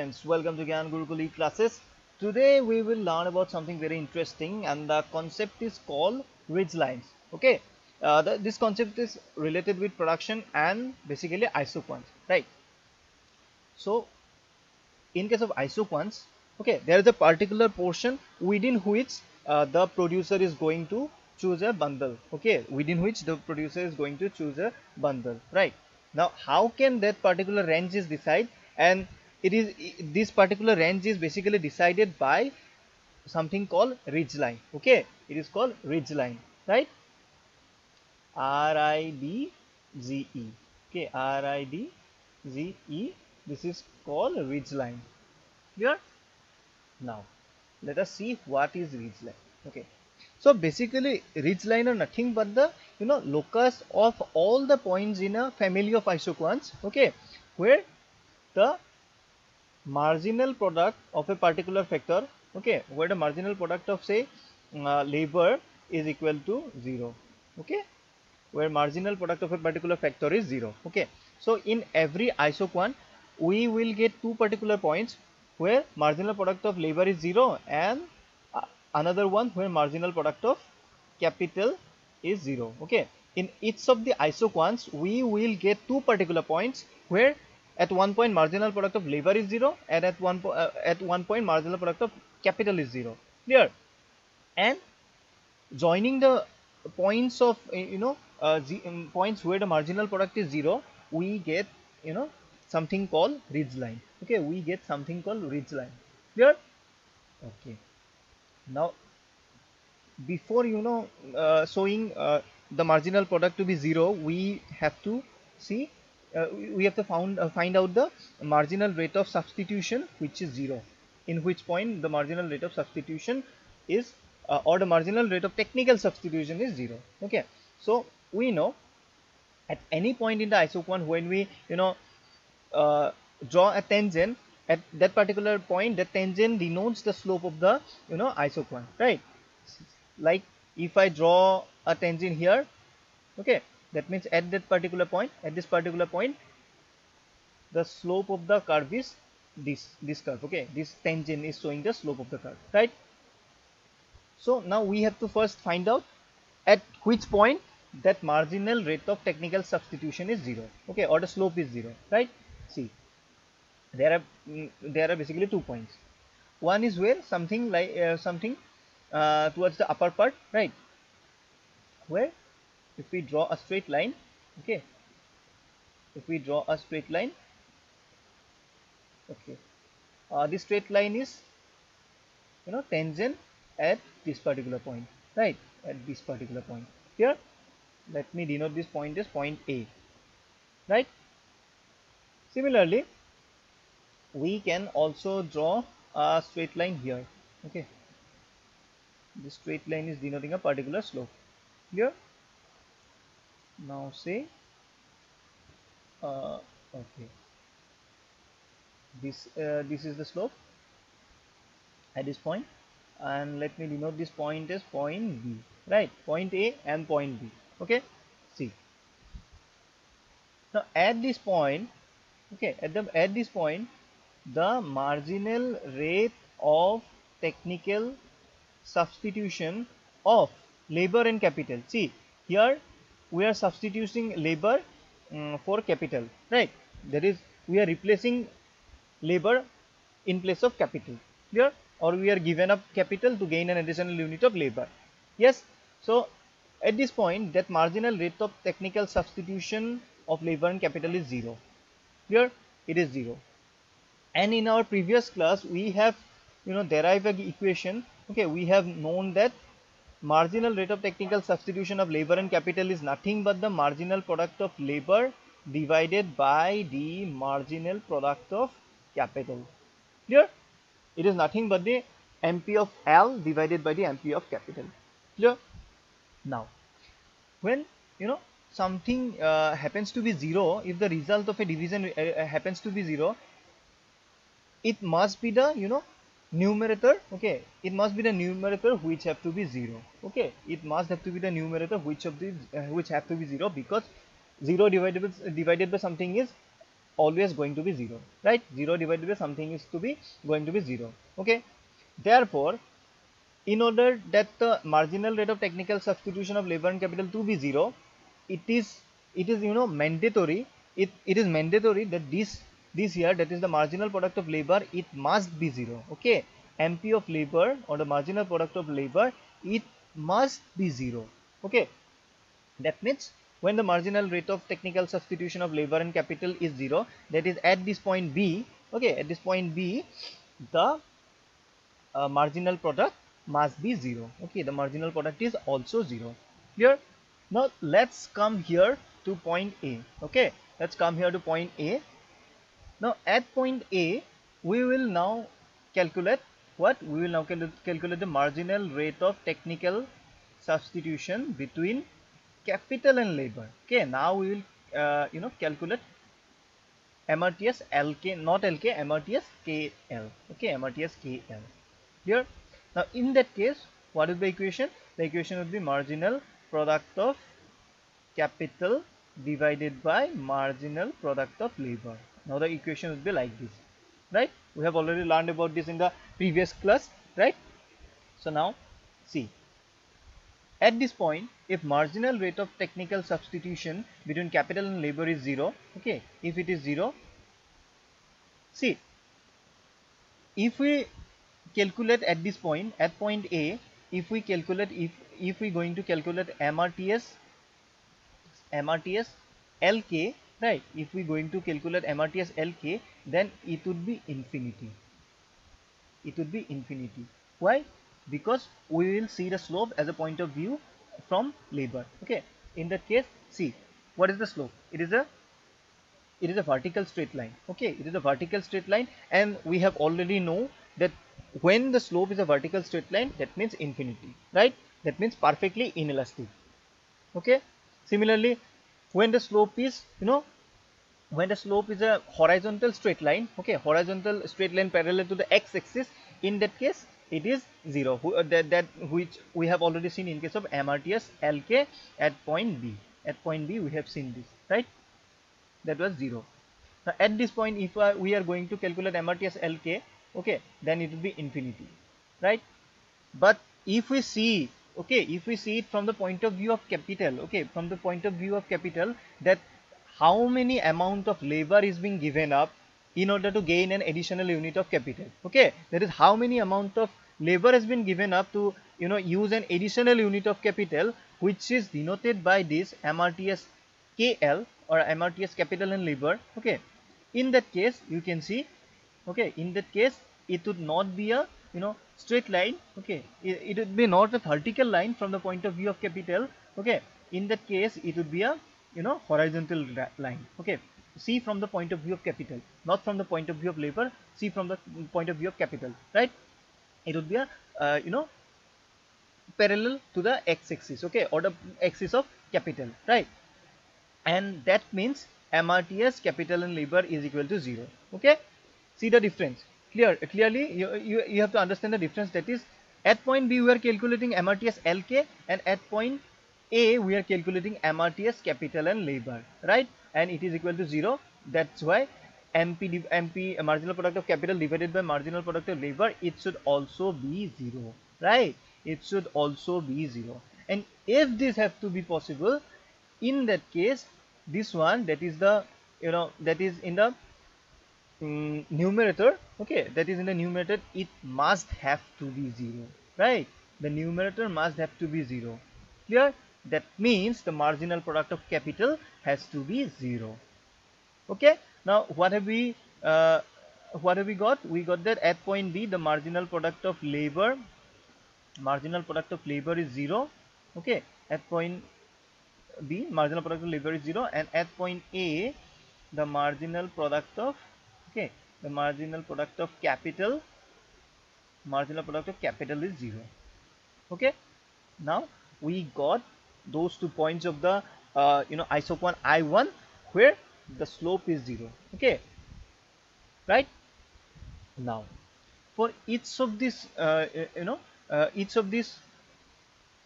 friends, welcome to Gyan Gurukul classes. Today we will learn about something very interesting, and the concept is called ridge lines. Okay, this concept is related with production and basically isoquants, right? So in case of isoquants, okay, there is a particular portion within which the producer is going to choose a bundle. Okay, within which the producer is going to choose a bundle, right? Now how can that particular range is decide, and it is this particular range is basically decided by something called ridge line. Okay, it is called ridge line, right? RIDGE. Okay, RIDGE. This is called ridge line. Clear? Now let us see what is ridge line. Okay, so basically ridge line are nothing but the locus of all the points in a family of isoquants, okay, where the marginal product of a particular factor, okay, where the marginal product of say labor is equal to 0, okay, where marginal product of a particular factor is 0. Okay, so in every isoquant we will get two particular points where marginal product of labor is 0, and another one where marginal product of capital is 0. Okay, in each of the isoquants we will get two particular points where at one point marginal product of labor is 0, and at one point marginal product of capital is 0. Clear? And joining the points of points where the marginal product is 0, we get something called ridge line. Okay, we get something called ridge line. Clear? Okay, now before showing the marginal product to be 0, we have to see we have to find out the marginal rate of substitution, which is 0, in which point the marginal rate of substitution is or the marginal rate of technical substitution is 0. Okay, so we know at any point in the isoquant when we draw a tangent at that particular point, the tangent denotes the slope of the isoquant, right? Like if I draw a tangent here, okay, that means at that particular point, at this particular point, the slope of the curve is this curve. Okay, this tangent is showing the slope of the curve, right? So now we have to first find out at which point that marginal rate of technical substitution is 0, okay, or the slope is 0, right? See, there are basically 2 points. One is where something like towards the upper part, right, where if we draw a straight line, okay, if we draw a straight line, okay, this straight line is tangent at this particular point, right, at this particular point here. Let me denote this point as point A, right? Similarly, we can also draw a straight line here. Okay, this straight line is denoting a particular slope here. Now say okay, this is the slope at this point, and let me denote this point as point B, right? Point A and point B. Okay, see, now at this point, okay, at this point the marginal rate of technical substitution of labor and capital. See, here we are substituting labor for capital, right? That is, we are replacing labor in place of capital. Clear? Or we are given up capital to gain an additional unit of labor. Yes. So at this point, that marginal rate of technical substitution of labor and capital is 0. Clear? It is 0. And in our previous class we have derived an equation. Okay, we have known that marginal rate of technical substitution of labor and capital is nothing but the marginal product of labor divided by the marginal product of capital. Clear? It is nothing but the MP of L divided by the MP of capital. Clear? Now when something happens to be 0, if the result of a division happens to be 0, it must be the numerator. Okay, it must be the numerator which have to be 0. Okay, it must have to be the numerator which have to be 0, because 0 divided by something is always going to be 0, right? 0 divided by something is to be going to be 0. Okay, therefore in order that the marginal rate of technical substitution of labor and capital to be 0, it is mandatory, it is mandatory that this here, that is the marginal product of labor, it must be 0. Okay, MP of labor, or the marginal product of labor, it must be 0. Okay, that means when the marginal rate of technical substitution of labor and capital is 0, that is at this point B. Okay, at this point B, the marginal product must be 0. Okay, the marginal product is also 0. Clear? Now let's come here to point A. Okay, let's come here to point A. Now at point A, we will now calculate what? We will now calculate the marginal rate of technical substitution between capital and labor. Okay, now we will calculate MRTS LK, not LK, MRTS KL. Okay, MRTS KL. Here, now in that case, what is the equation? The equation would be marginal product of capital divided by marginal product of labor. Now the equation would be like this, right? We have already learned about this in the previous class, right? So now see, at this point, if marginal rate of technical substitution between capital and labor is 0, okay, if it is 0, see, if we calculate at this point, at point A, if we calculate, if we going to calculate MRTS LK, right? If we going to calculate MRTS LK, then it would be infinity. It would be infinity. Why? Because we will see the slope as a point of view from labor. Okay, in that case, see, what is the slope? It is a vertical straight line. Okay, it is a vertical straight line, and we have already know that when the slope is a vertical straight line, that means infinity, right? That means perfectly inelastic. Okay, similarly, when the slope is when the slope is a horizontal straight line, okay, horizontal straight line parallel to the x-axis, in that case it is 0, that which we have already seen in case of MRTS LK at point B. At point B we have seen this, right? That was 0. Now at this point, if we are going to calculate MRTS LK, okay, then it will be infinity, right? But if we see, okay, if we see it from the point of view of capital, okay, from the point of view of capital, that how many amount of labor is being given up in order to gain an additional unit of capital. Okay, that is how many amount of labor has been given up to use an additional unit of capital, which is denoted by this MRTS KL, or MRTS capital and labor. Okay, in that case you can see, okay, in that case it would not be a straight line. Okay, it would be not a vertical line from the point of view of capital. Okay, in that case it would be a horizontal line. Okay, see from the point of view of capital, not from the point of view of labor, see from the point of view of capital, right? It would be a parallel to the x-axis, okay, or the axis of capital, right? And that means MRTS capital and labor is equal to 0. Okay, see the difference clearly. You have to understand the difference. That is, at point B we are calculating MRTS LK, and at point A we are calculating MRTS capital and labor, right? And it is equal to 0. That's why MP marginal product of capital divided by marginal product of labor, it should also be 0, right? It should also be 0. And if this have to be possible, in that case, this one, that is the that is in the numerator, okay, that is in the numerator, it must have to be 0, right? The numerator must have to be 0. Clear? That means the marginal product of capital has to be 0. Okay, now what have we got? We got that at point B the marginal product of labor is 0. Okay, at point B marginal product of labor is 0, and at point A the marginal product of capital is 0. Okay, now we got those 2 points of the isoquant I1 where the slope is 0. Okay, right? Now for each of these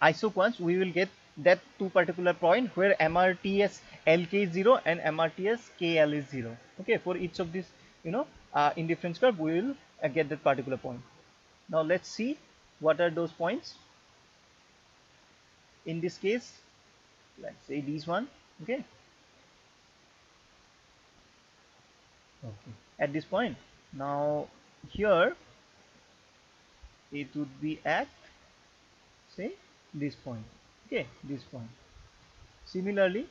isoquants, we will get that two particular point where MRTS LK is 0 and MRTS KL is 0. Okay, for each of these, in difference curve we will get that particular point. Now let's see what are those points. In this case, let's say this one. Okay, at this point. Now here it would be at, say, this point. Okay, this point. Similarly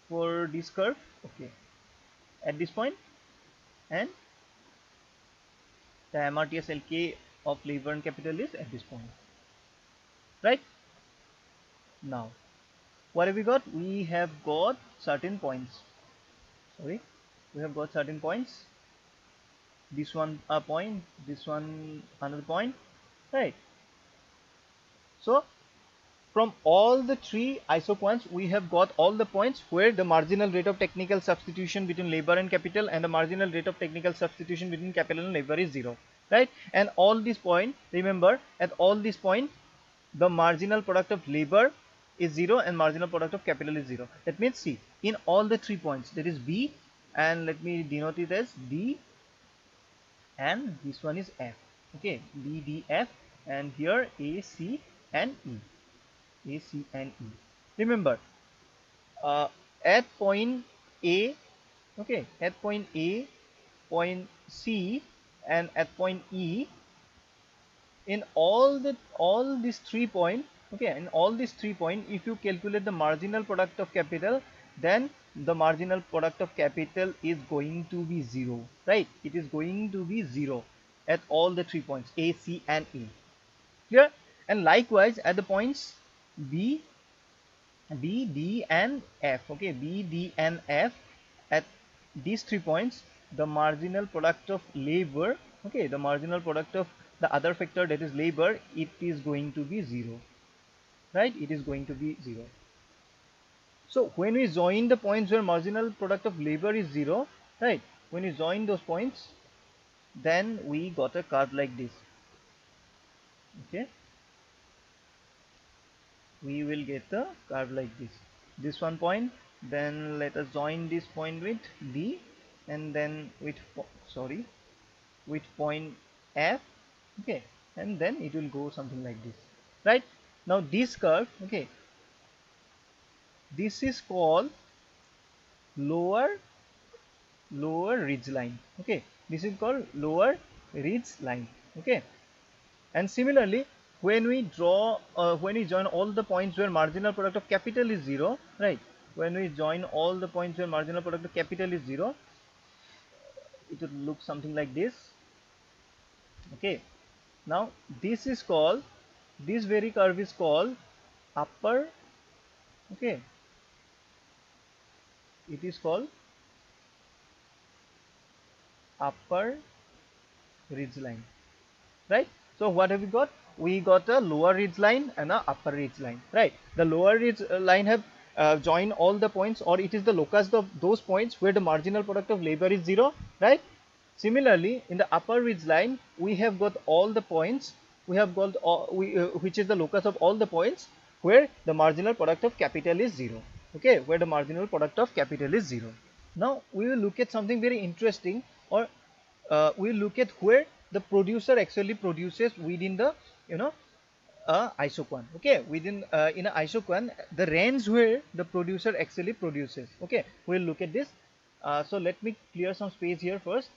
for this curve, okay, at this point, and the MRTS LK of lever and capital is at this point, right? Now what have we got? We have got certain points. Sorry, we have got certain points. This one a point, this one another point, right? So from all the three iso points, we have got all the points where the marginal rate of technical substitution between labor and capital and the marginal rate of technical substitution between capital and labor is 0, right? And all these points, remember, at all these points the marginal product of labor is 0 and marginal product of capital is 0. That means, see, in all the 3 points, that is B, and let me denote it as D, and this one is F. Okay, B, D, F, and here A, C, and E. A, C, and E. Remember, at point A, okay, at point A, point C, and at point E, in all these 3 points, okay, in all these 3 points, if you calculate the marginal product of capital, then the marginal product of capital is going to be 0, right? It is going to be 0 at all the 3 points A, C, and E. Clear? And likewise at the points B, D, and F. Okay, B, D, and F, at these 3 points, the marginal product of labor, okay, the marginal product of the other factor, that is labor, it is going to be 0, right? It is going to be 0. So when we join the points where marginal product of labor is 0, right? When we join those points, then we got a curve like this. Okay, we will get a curve like this one point, then let us join this point with D, and then with with point F, okay, and then it will go something like this, right? Now this curve, okay, this is called lower ridge line. Okay, this is called lower ridge line. Okay, and similarly when we draw when we join all the points where marginal product of capital is 0, right? When we join all the points where marginal product of capital is 0, it would look something like this. Okay, now this is called, this very curve is called upper, okay, it is called upper ridge line, right? So what have we got? We got a lower ridge line and a upper ridge line, right? The lower ridge line have joined all the points, or it is the locus of those points where the marginal product of labor is 0, right? Similarly, in the upper ridge line, we have got all the points, we have got all, which is the locus of all the points where the marginal product of capital is 0. Okay, where the marginal product of capital is 0. Now we will look at something very interesting, or we will look at where the producer actually produces within the, isoquant. Okay, within in an isoquant, the range where the producer actually produces. Okay, we'll look at this. So let me clear some space here first.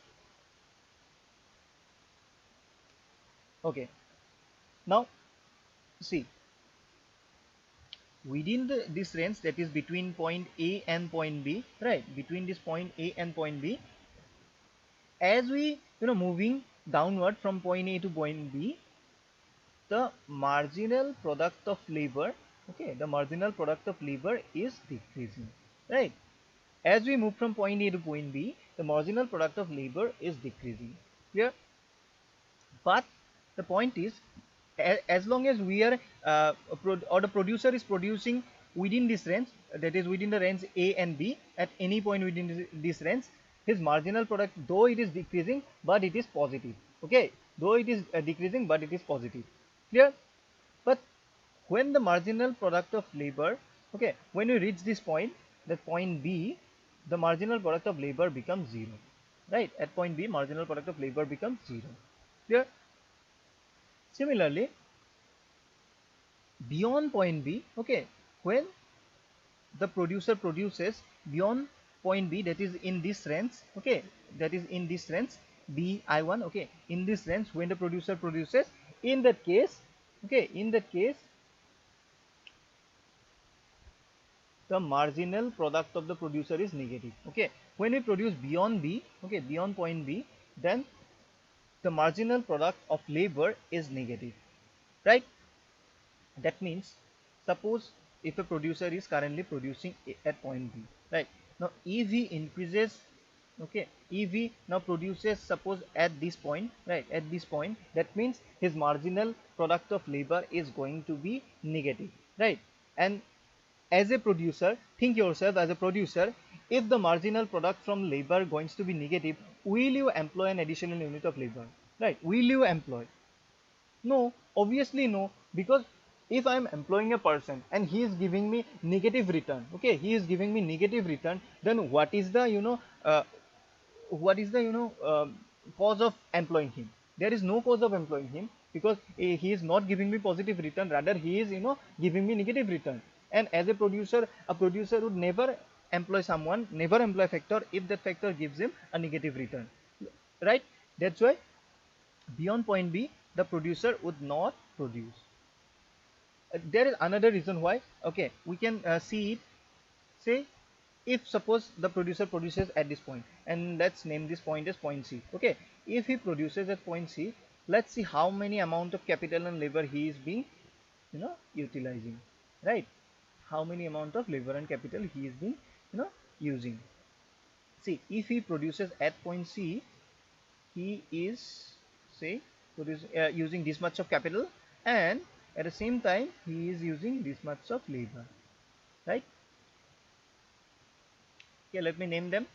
Okay, now see, within this range, that is between point A and point B, right? Between this point A and point B, as we moving downward from point A to point B, the marginal product of labor, okay, the marginal product of labor is decreasing, right? As we move from point A to point B, the marginal product of labor is decreasing here. But the point is, as long as we are or the producer is producing within this range, that is within the range A and B, at any point within this range, his marginal product, though it is decreasing, but it is positive. Okay, though it is decreasing, but it is positive. Clear? when the marginal product of labor, okay, when we reach this point, that point B, the marginal product of labor becomes 0, right? At point B, marginal product of labor becomes 0. Clear? Similarly, beyond point B, okay, when the producer produces beyond point B, that is in this range, okay, that is in this range B I1, okay, in this range when the producer produces, in that case, okay, in that case the marginal product of the producer is negative. Okay, when we produce beyond B, okay, beyond point B, then the marginal product of labor is negative, right? That means, suppose if a producer is currently producing at point B, right? Now if he increases, okay, if he now produces, suppose at this point, right, at this point, that means his marginal product of labor is going to be negative, right? And as a producer, think yourself as a producer, if the marginal product from labor going to be negative, will you employ an additional unit of labor, right? Will you employ? No, obviously no, because if I am employing a person and he is giving me negative return, okay, he is giving me negative return, then what is the, what is the, cause of employing him? There is no cause of employing him, because he is not giving me positive return, rather he is, giving me negative return. And as a producer would never employ someone, never employ a factor if that factor gives him a negative return, right? That's why beyond point B, the producer would not produce. There is another reason why. Okay, we can see it. Say, if suppose the producer produces at this point, and let's name this point as point C. Okay, if he produces at point C, let's see how many amount of capital and labor he is being, utilizing, right? How many amount of labor and capital he is being, using. See, if he produces at point C, he is, say, using this much of capital, and at the same time he is using this much of labor, right? Okay, let me name them.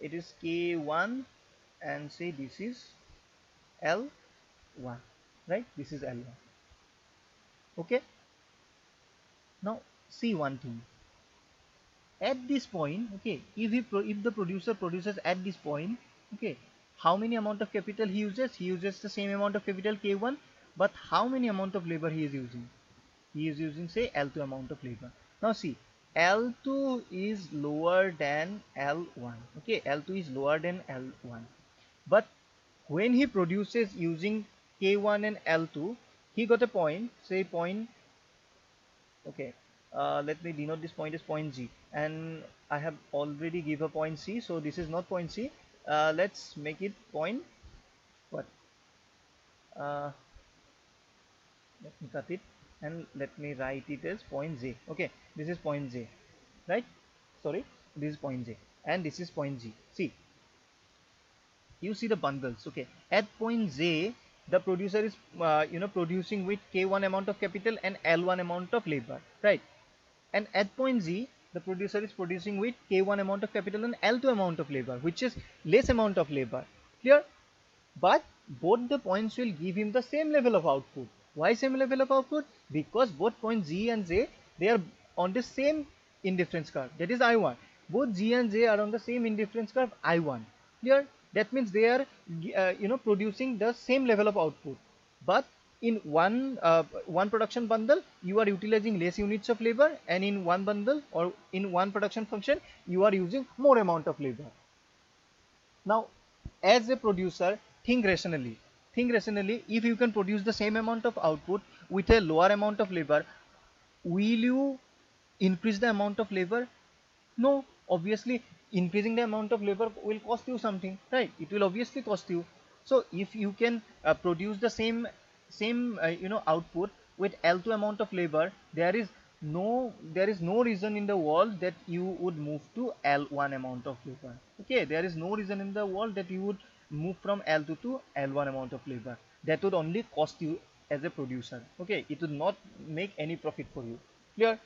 It is K1, and say this is L1, right? This is L1. Okay, now see one thing. At this point, okay, if the producer produces at this point, okay, how many amount of capital he uses? He uses the same amount of capital K1, but how many amount of labor he is using? He is using, say, L2 amount of labor. Now see, L2 is lower than L1, okay, L2 is lower than L1, but when he produces using K1 and L2, he got a point, say point, okay, let me denote this point as point G, and I have already give a point C, so this is not point C. Let's make it point what, uh, let me cut it and let me write it as point J. Okay, this is point J, right? Sorry, this is point J and this is point G. See, you see the bundles. Okay, at point J, the producer is producing with K1 amount of capital and L1 amount of labor, right? And at point Z, the producer is producing with K1 amount of capital and L2 amount of labor, which is less amount of labor. Clear? But both the points will give him the same level of output. Why same level of output? Because both points G and J, they are on the same indifference curve, that is I1. Both G and J are on the same indifference curve I1. Clear? That means they are producing the same level of output, but in one production bundle you are utilizing less units of labor, and in one bundle or in one production function you are using more amount of labor. Now, as a producer, think rationally. Think rationally. If you can produce the same amount of output with a lower amount of labor, will you increase the amount of labor? No, obviously increasing the amount of labor will cost you something, right? It will obviously cost you. So if you can produce the same output with L2 amount of labor, there is no reason in the world that you would move to L1 amount of labor. Okay, there is no reason in the world that you would move from L2 to L1 amount of labor. That would only cost you as a producer. Okay, it would not make any profit for you. Clear?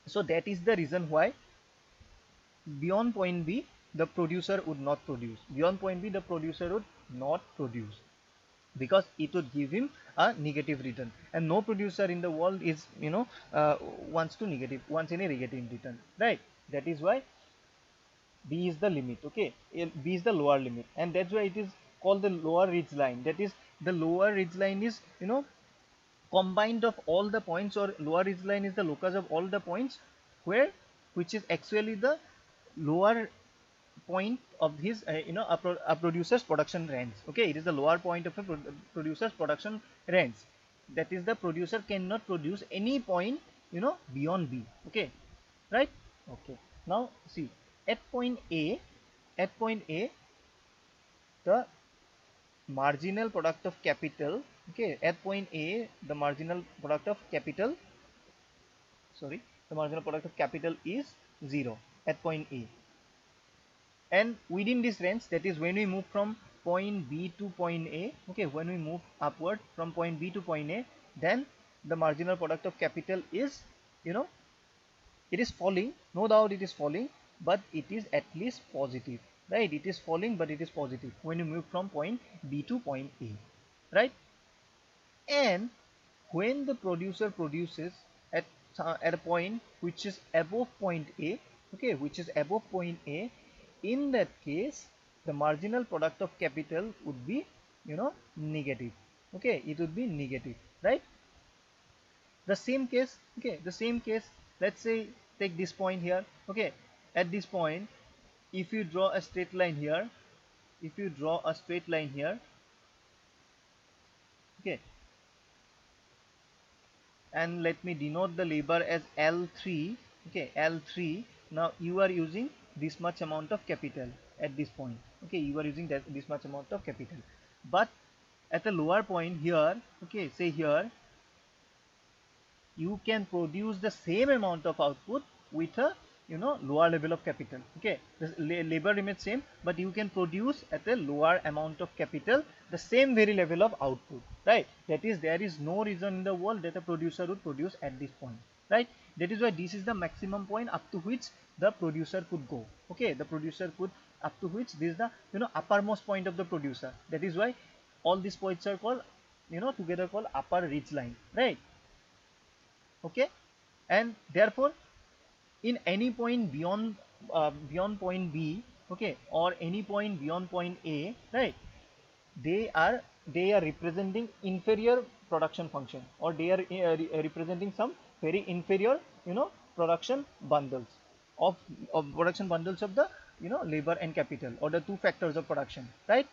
So that is the reason why beyond point B, the producer would not produce. Beyond point B, the producer would not produce. because it would give him a negative return, and no producer in the world is uh, wants any negative return, right? That is why b is the limit. Okay, b is the lower limit, and that's why it is called the lower ridge line. That is, the lower ridge line is combined of all the points, or lower ridge line is the locus of all the points where, which is actually the lower point of his a producer's production range. Okay, it is the lower point of a producer's production range. That is, the producer cannot produce any point beyond b. Okay, right? Okay, now see, at point a, the marginal product of capital. Okay, at point a, the marginal product of capital, sorry, the marginal product of capital is 0 at point a. And within this range, that is when we move from point b to point a, okay, when we move upward from point b to point a, then the marginal product of capital is, it is falling, no doubt it is falling, but it is at least positive, right? It is falling, but it is positive when you move from point b to point a, right? And when the producer produces at a point which is above point a, okay, which is above point a, in that case the marginal product of capital would be negative. Okay, it would be negative, right? The same case, okay, the same case, let's say, take this point here. Okay, at this point, if you draw a straight line here, if you draw a straight line here, okay, and let me denote the labor as L3. Okay, L3. Now you are using this much amount of capital at this point. Okay, you are using this much amount of capital, but at a lower point here, okay, say here, you can produce the same amount of output with a lower level of capital. Okay, the labor remains same, but you can produce at a lower amount of capital the same very level of output, right? That is, there is no reason in the world that a producer would produce at this point, right? That is why this is the maximum point up to which the producer could go. Okay, the producer could, up to which, this is the uppermost point of the producer. That is why all these points are called together called upper ridge line, right? Okay, and therefore in any point beyond beyond point b, okay, or any point beyond point a, right, they are representing inferior production function, or they are representing some very inferior production bundles of production bundles of the labor and capital, or the two factors of production, right?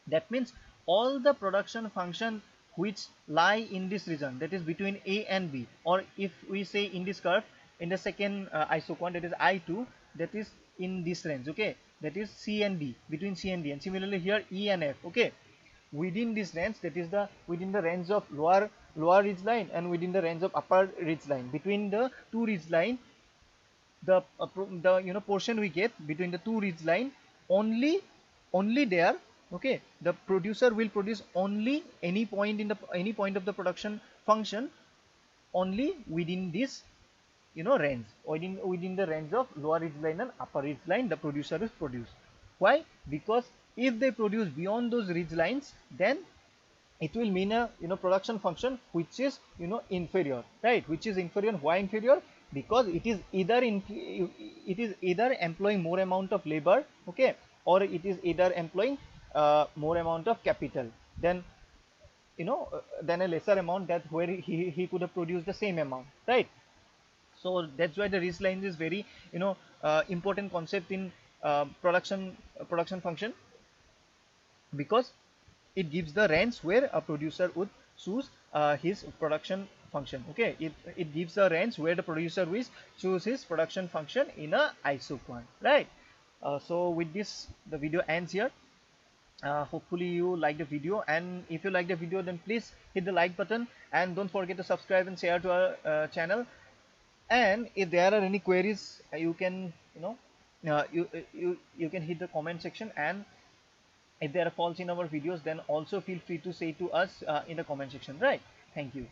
That means all the production function which lie in this region, that is between a and b, or if we say in this curve, in the second isoquant, that is I2, that is in this range. Okay, that is c and d, between c and d, and similarly here e and f. Okay, within this range, that is the within the range of lower ridge line and within the range of upper ridge line, between the two ridge line, the portion we get between the two ridge line, only there, okay, the producer will produce only any point in the any point of the production function only within this range, within the range of lower ridge line and upper ridge line, the producer is produced. Why? Because if they produce beyond those ridge lines, then it will mean a production function which is inferior, right? Which is inferior. Why inferior? Because it is either employing more amount of labor, okay, or it is either employing more amount of capital than than a lesser amount that where he could have produced the same amount, right? So that's why the ridge line is very important concept in production function, because it gives the range where a producer would choose his production function. Okay, it gives a range where the producer will choose his production function in a isoquant, right? So with this, the video ends here. Hopefully you like the video, and if you like the video, then please hit the like button, and don't forget to subscribe and share to our channel. And if there are any queries, you can you can hit the comment section, and if there are faults in our videos, then also feel free to say to us in the comment section, right? Thank you.